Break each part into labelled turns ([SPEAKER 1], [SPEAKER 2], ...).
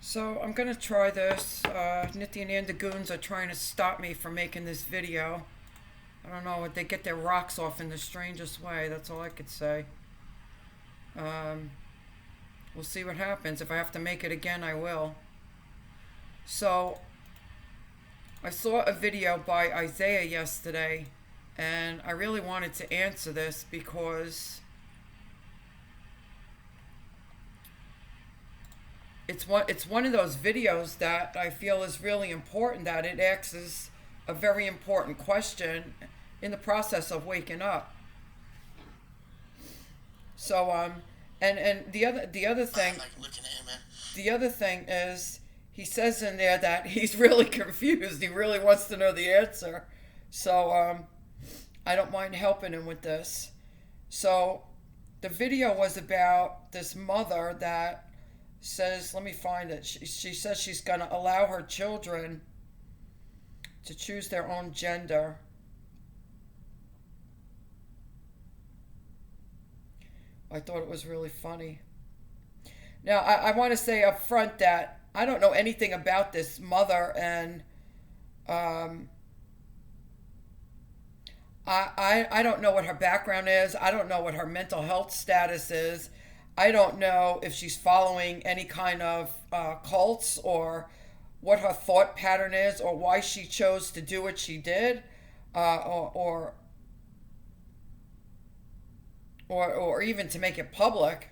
[SPEAKER 1] So I'm gonna try this. Nitty and Andagoons are trying to stop me from making this video. I don't know, they get their rocks off in the strangest way. That's all I could say. Um, we'll see what happens. If I have to make it again, I will. So I saw a video by Isaiah yesterday, and I really wanted to answer this because it's one of those videos that I feel is really important, that it asks a very important question in the process of waking up. So and the other thing,
[SPEAKER 2] I like looking at him, man.
[SPEAKER 1] the other thing is he says in there that he's really confused. He really wants to know the answer. So I don't mind helping him with this. So the video was about this mother that says, let me find it. She says she's going to allow her children to choose their own gender. I thought it was really funny. Now, I want to say up front that I don't know anything about this mother, and um, I don't know what her background is. I don't know what her mental health status is. I don't know if she's following any kind of cults, or what her thought pattern is, or why she chose to do what she did, or or even to make it public.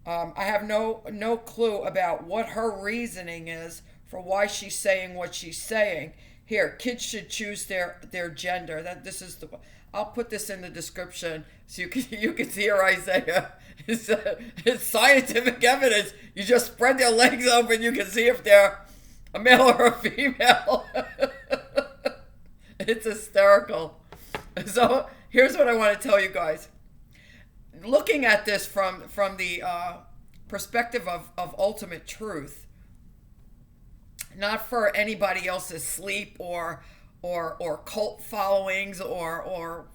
[SPEAKER 1] I have no clue about what her reasoning is for why she's saying what she's saying. Here, kids should choose their gender. That this is the. I'll put this in the description so you can hear Isaiah. It's scientific evidence. You just spread their legs open. You can see if they're a male or a female. It's hysterical. So here's what I want to tell you guys. Looking at this from the perspective of ultimate truth, not for anybody else's sleep or cult followings or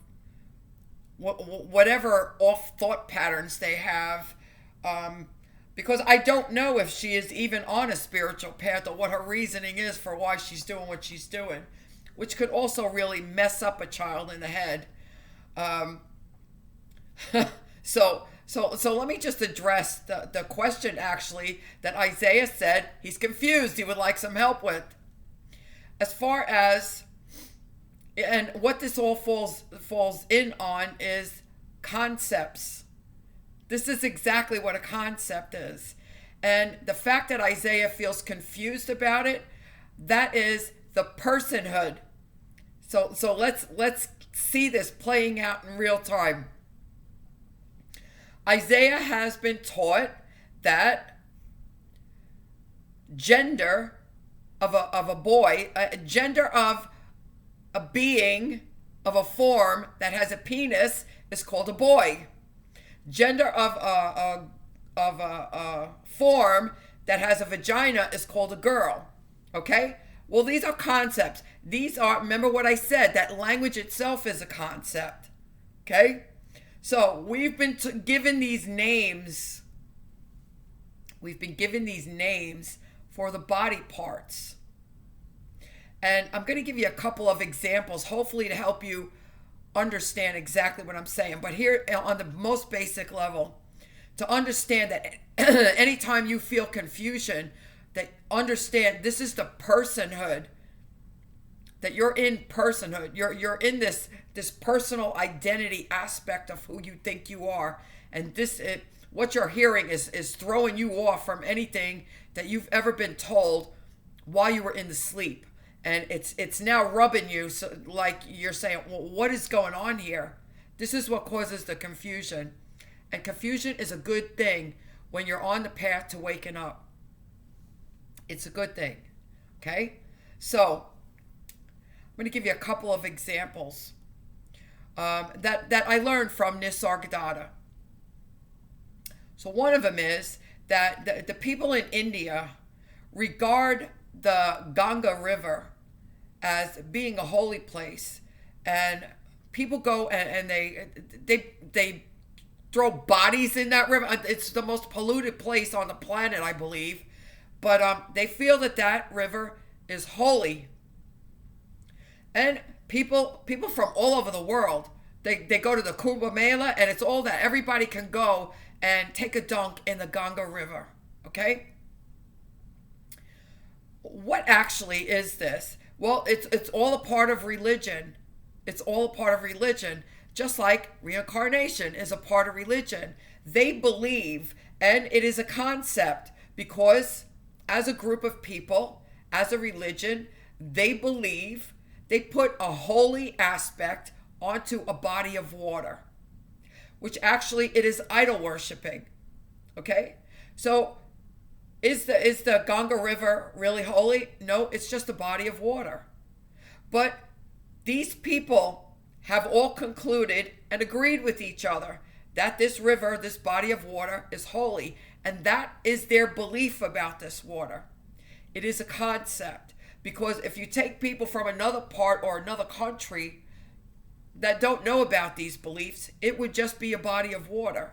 [SPEAKER 1] whatever off thought patterns they have, because I don't know if she is even on a spiritual path, or what her reasoning is for why she's doing what she's doing, which could also really mess up a child in the head. Um, so let me just address the question, actually, that Isaiah said he's confused, he would like some help with. As far as, and what this all falls in on is concepts. This is exactly what a concept is. And the fact that Isaiah feels confused about it, that is the personhood. So let's see this playing out in real time. Isaiah has been taught that gender of a boy, gender of a being of a form that has a penis is called a boy. Gender of a form that has a vagina is called a girl. Okay? Well, these are concepts. These are, remember what I said, that language itself is a concept. Okay? So we've been given these names. We've been given these names for the body parts. And I'm going to give you a couple of examples, hopefully to help you understand exactly what I'm saying. But here, on the most basic level, to understand that anytime you feel confusion, that understand this is the personhood, that you're in personhood. You're in this personal identity aspect of who you think you are. And what you're hearing is throwing you off from anything that you've ever been told while you were in the sleep. And it's now rubbing you, so like you're saying, well, what is going on here? This is what causes the confusion. And confusion is a good thing when you're on the path to waking up. It's a good thing. Okay? So I'm going to give you a couple of examples that I learned from Nisargadatta. So one of them is that the people in India regard the Ganga River as being a holy place, and people go and they throw bodies in that river. It's the most polluted place on the planet, I believe. But they feel that that river is holy. And people from all over the world, they go to the Kumbh Mela, and it's all that everybody can go and take a dunk in the Ganga River. Okay? What actually is this? Well, it's all a part of religion. It's all a part of religion, just like reincarnation is a part of religion. They believe, and it is a concept, because as a group of people, as a religion, they believe, they put a holy aspect onto a body of water, which actually it is idol worshiping. Okay? So is the Ganga River really holy? No, it's just a body of water. But these people have all concluded and agreed with each other that this river, this body of water, is holy. And that is their belief about this water. It is a concept. Because if you take people from another part or another country that don't know about these beliefs, it would just be a body of water.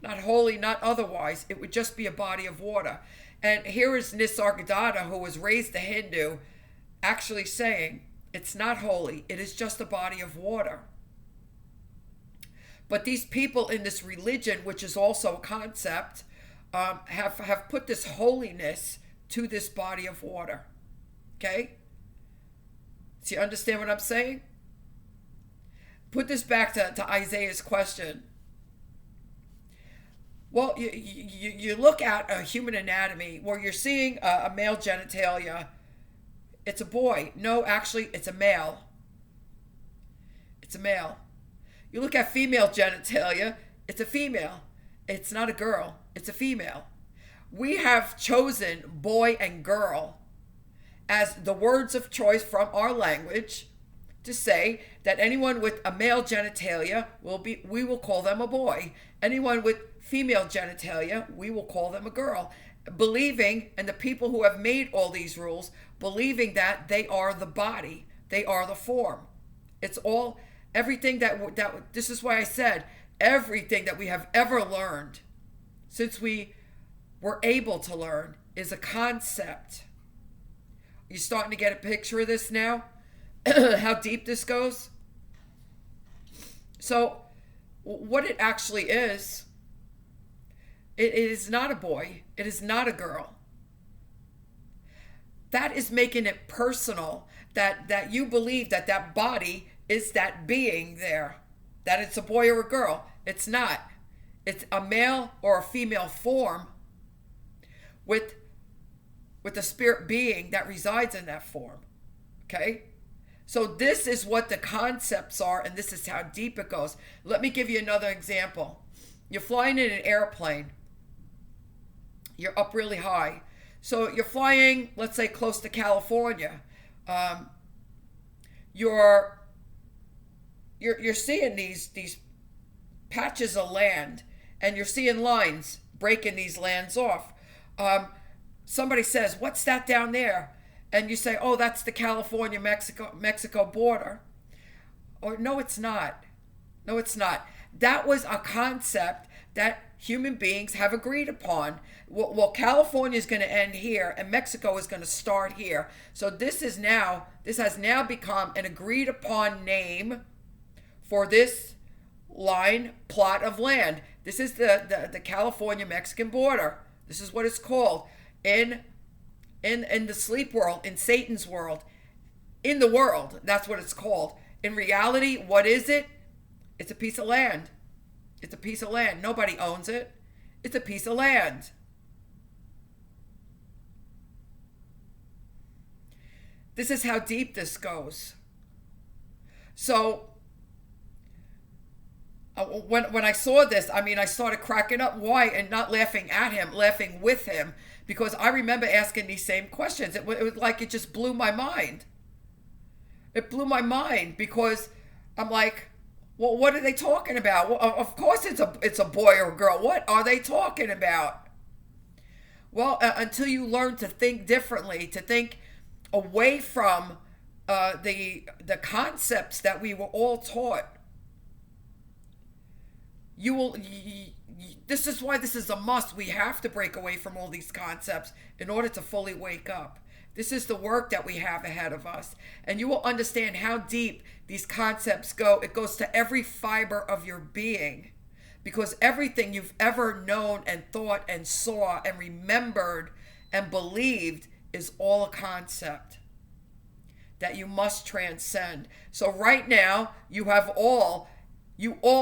[SPEAKER 1] Not holy, not otherwise. It would just be a body of water. And here is Nisargadatta, who was raised a Hindu, actually saying, it's not holy. It is just a body of water. But these people in this religion, which is also a concept, have put this holiness to this body of water. Okay? So you understand what I'm saying? Put this back to Isaiah's question. Well, you look at a human anatomy where you're seeing a male genitalia. It's a boy. No, actually, it's a male. It's a male. You look at female genitalia. It's a female. It's not a girl. It's a female. We have chosen boy and girl as the words of choice from our language to say that anyone with a male genitalia we will call them a boy. Anyone with female genitalia, we will call them a girl. Believing, and the people who have made all these rules, believing that they are the body, they are the form. It's all, everything that this is why I said, everything that we have ever learned since we were able to learn is a concept. You starting to get a picture of this now? How deep this goes? So, what it actually is, it is not a boy. It is not a girl. That is making it personal, that you believe that body is that being there, that it's a boy or a girl. It's not. It's a male or a female form with a spirit being that resides in that form. Okay? So this is what the concepts are, and this is how deep it goes. Let me give you another example. You're flying in an airplane. You're up really high. So you're flying, let's say, close to California. You're seeing these patches of land, and you're seeing lines breaking these lands off. Somebody says, "What's that down there?" And you say, "Oh, that's the California-Mexico border." Or, no, it's not. No, it's not. That was a concept that human beings have agreed upon. Well, California is going to end here, and Mexico is going to start here. So this has now become an agreed upon name for this plot of land. This is the California-Mexican border. This is what it's called in the sleep world, in Satan's world, in the world. That's what it's called. In reality, what is it? It's a piece of land. It's a piece of land. Nobody owns it. It's a piece of land. This is how deep this goes. So when I saw this, I started cracking up. Why? And not laughing at him, laughing with him. Because I remember asking these same questions. It was like it just blew my mind. It blew my mind because I'm like, well, what are they talking about? Well, of course it's a boy or a girl. What are they talking about? Well, until you learn to think differently, to think away from the concepts that we were all taught. you will. This is why this is a must. We have to break away from all these concepts in order to fully wake up. This is the work that we have ahead of us. And you will understand how deep these concepts go. It goes to every fiber of your being. Because everything you've ever known and thought and saw and remembered and believed is all a concept that you must transcend. So right now, you all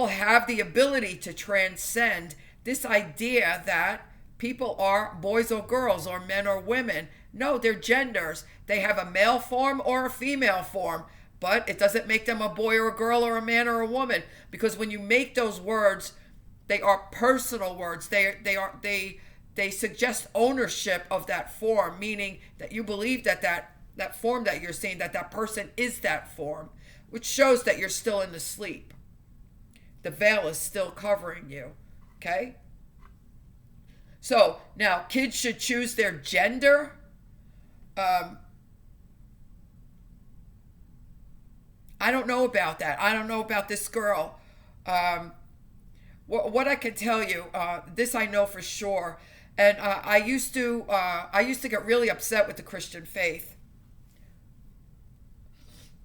[SPEAKER 1] have the ability to transcend this idea that people are boys or girls or men or women. No, they're genders. They have a male form or a female form, but it doesn't make them a boy or a girl or a man or a woman, because when you make those words, they are personal words. They suggest ownership of that form, meaning that you believe that form that you're seeing, that person is that form, which shows that you're still in the sleep. The veil is still covering you. Okay? So now kids should choose their gender. I don't know about that. I don't know about this girl. What I can tell you, this I know for sure, and I used to get really upset with the Christian faith,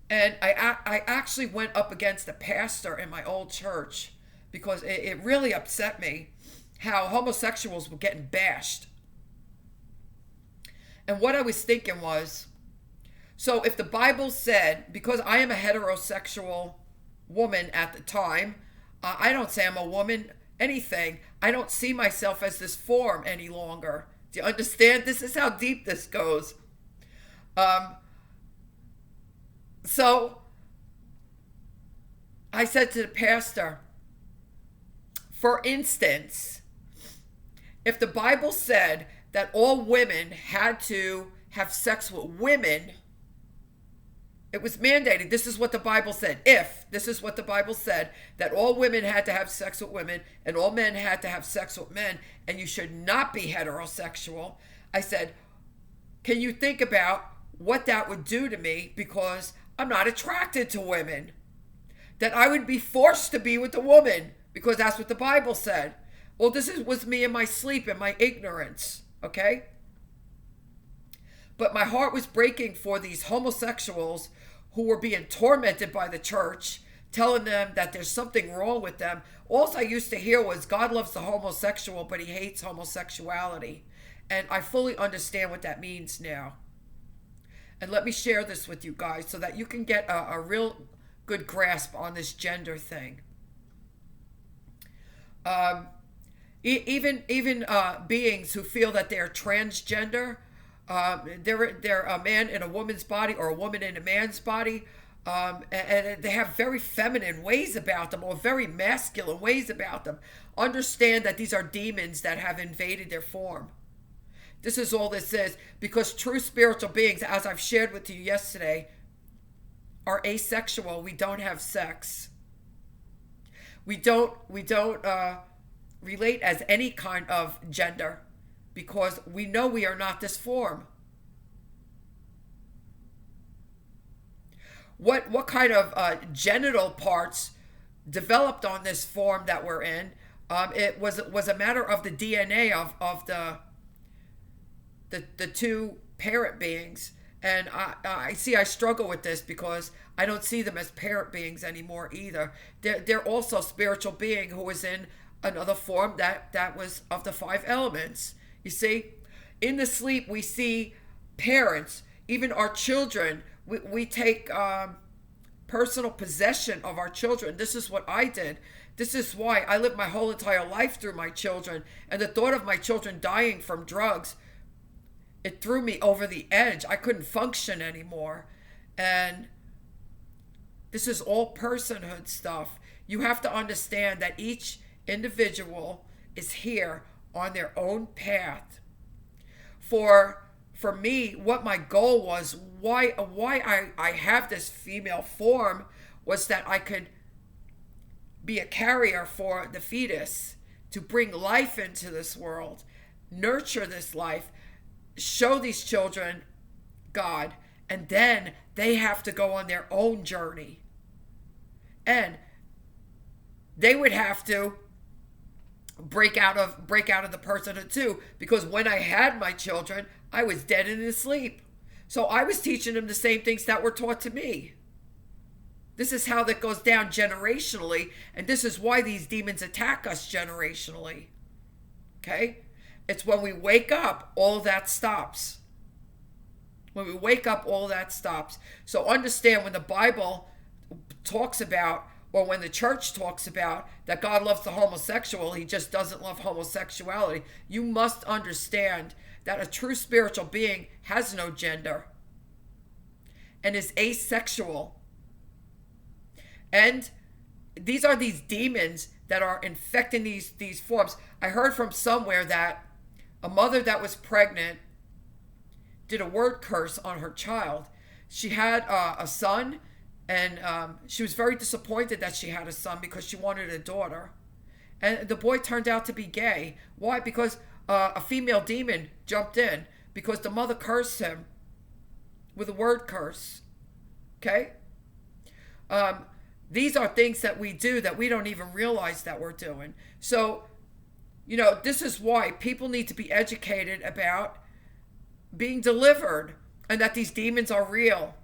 [SPEAKER 1] and I actually went up against a pastor in my old church because it really upset me how homosexuals were getting bashed. And what I was thinking was, so if the Bible said, because I am a heterosexual woman at the time, I don't say I'm a woman, anything. I don't see myself as this form any longer. Do you understand? This is how deep this goes. So I said to the pastor, for instance, if the Bible said that all women had to have sex with women, it was mandated. This is what the Bible said. This is what the Bible said, that all women had to have sex with women and all men had to have sex with men, and you should not be heterosexual. I said, can you think about what that would do to me, because I'm not attracted to women? That I would be forced to be with a woman because that's what the Bible said. Well, was me in my sleep and my ignorance, okay? But my heart was breaking for these homosexuals who were being tormented by the church, telling them that there's something wrong with them. All I used to hear was, God loves the homosexual, but he hates homosexuality. And I fully understand what that means now. And let me share this with you guys so that you can get a real good grasp on this gender thing. Even beings who feel that they're transgender, they're a man in a woman's body or a woman in a man's body, and they have very feminine ways about them or very masculine ways about them. Understand that these are demons that have invaded their form. This is all this is, because true spiritual beings, as I've shared with you yesterday, are asexual. We don't have sex. We don't relate as any kind of gender, because we know we are not this form. What kind of genital parts developed on this form that we're in? It was a matter of the DNA of the two parent beings. And I struggle with this because I don't see them as parent beings anymore either. They're also spiritual being who is in another form that was of the 5 elements. You see, in the sleep we see parents, even our children. We take personal possession of our children. This is what I did. This is why I lived my whole entire life through my children. And the thought of my children dying from drugs, it threw me over the edge. I couldn't function anymore. And this is all personhood stuff. You have to understand that each individual is here on their own path. For me, what my goal was, why I have this female form, was that I could be a carrier for the fetus, to bring life into this world, nurture this life, show these children God, and then they have to go on their own journey. And they would have to break out of the personhood too, because when I had my children, I was dead and asleep. So I was teaching them the same things that were taught to me. This is how that goes down generationally, and this is why these demons attack us generationally. Okay? It's when we wake up, all of that stops. When we wake up, all of that stops. So understand, when the Bible talks about, or when the church talks about that God loves the homosexual, he just doesn't love homosexuality. You must understand that a true spiritual being has no gender and is asexual. And these are these demons that are infecting these forms. I heard from somewhere that a mother that was pregnant did a word curse on her child. She had a son, and she was very disappointed that she had a son because she wanted a daughter. And the boy turned out to be gay. Why? Because a female demon jumped in because the mother cursed him with a word curse. Okay? These are things that we do that we don't even realize that we're doing. So, this is why people need to be educated about being delivered and that these demons are real.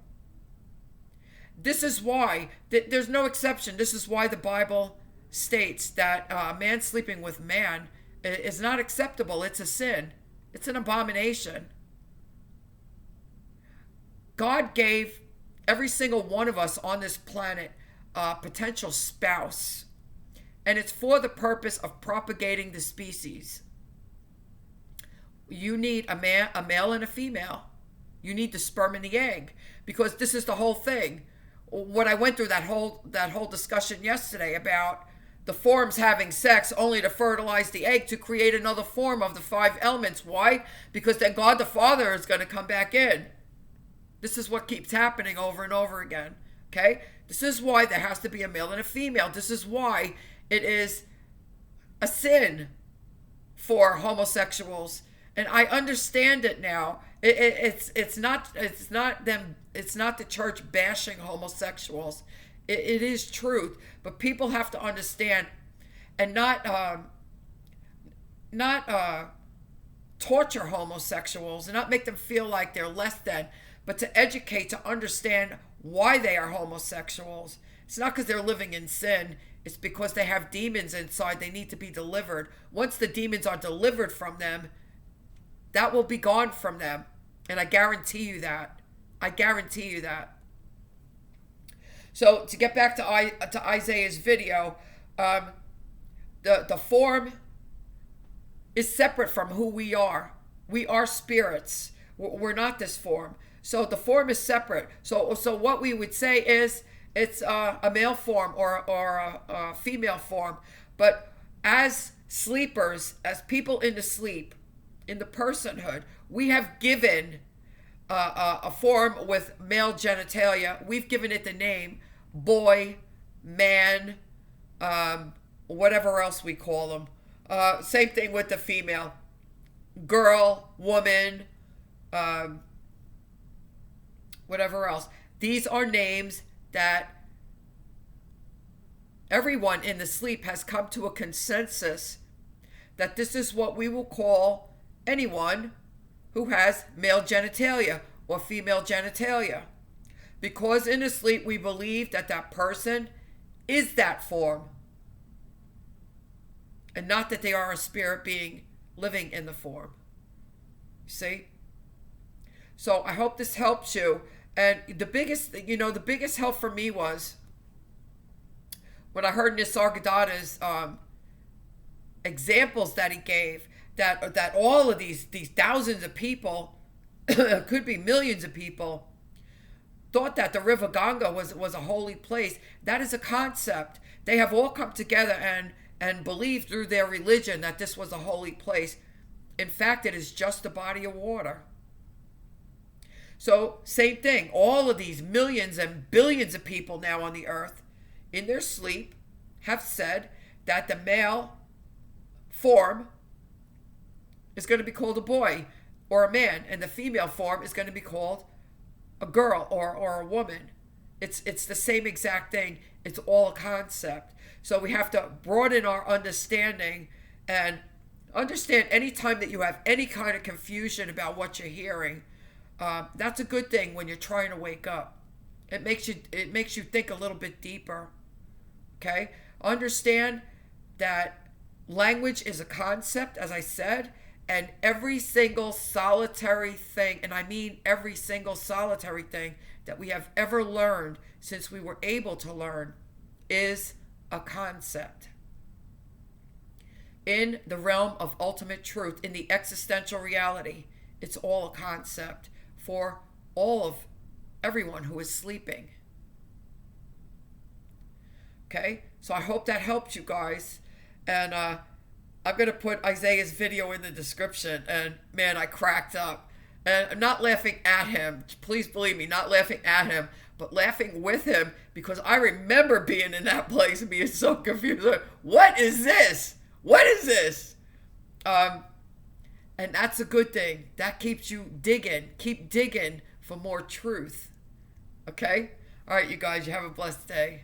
[SPEAKER 1] This is why, there's no exception. This is why the Bible states that man sleeping with man is not acceptable. It's a sin. It's an abomination. God gave every single one of us on this planet a potential spouse. And it's for the purpose of propagating the species. You need a male and a female. You need the sperm and the egg, because this is the whole thing. What I went through that whole discussion yesterday about the forms having sex only to fertilize the egg to create another form of the 5 elements. Why? Because then God the Father is going to come back in. This is what keeps happening over and over again. Okay? This is why there has to be a male and a female. This is why it is a sin for homosexuals. And I understand it now. It's not the church bashing homosexuals. It is truth, but people have to understand and not torture homosexuals and not make them feel like they're less than, but to educate, to understand why they are homosexuals. It's not because they're living in sin. It's because they have demons inside. They need to be delivered. Once the demons are delivered from them, that will be gone from them. And I guarantee you that. I guarantee you that. So to get back to Isaiah's video, the form is separate from who we are. We are spirits. We're not this form. So the form is separate. So what we would say is it's a male form or a female form. But as sleepers, as people in the sleep, in the personhood, we have given a form with male genitalia. We've given it the name boy, man, whatever else we call them. Same thing with the female. Girl, woman, whatever else. These are names that everyone in the sleep has come to a consensus that this is what we will call anyone who has male genitalia or female genitalia. Because in the sleep we believe that that person is that form and not that they are a spirit being living in the form. See? So I hope this helps you. And the biggest help for me was when I heard Nisargadatta's examples that he gave, that all of these thousands of people, could be millions of people, thought that the river Ganga was a holy place. That is a concept. They have all come together and believed through their religion that this was a holy place. In fact, it is just a body of water. So, same thing. All of these millions and billions of people now on the earth, in their sleep, have said that the male form is going to be called a boy or a man, and the female form is going to be called a girl or a woman. It's the same exact thing. It's all a concept. So we have to broaden our understanding And understand, anytime that you have any kind of confusion about what you're hearing, that's a good thing when you're trying to wake up. It makes you think a little bit deeper. Okay? Understand that language is a concept, as I said, and every single solitary thing, and I mean every single solitary thing that we have ever learned since we were able to learn, is a concept. In the realm of ultimate truth, in the existential reality, it's all a concept for all of everyone who is sleeping. Okay, so I hope that helped you guys. And I'm going to put Isaiah's video in the description. And man, I cracked up. And I'm not laughing at him. Please believe me, not laughing at him, but laughing with him, because I remember being in that place and being so confused. Like, what is this? What is this? And that's a good thing. That keeps you digging. Keep digging for more truth. Okay? All right, you guys, you have a blessed day.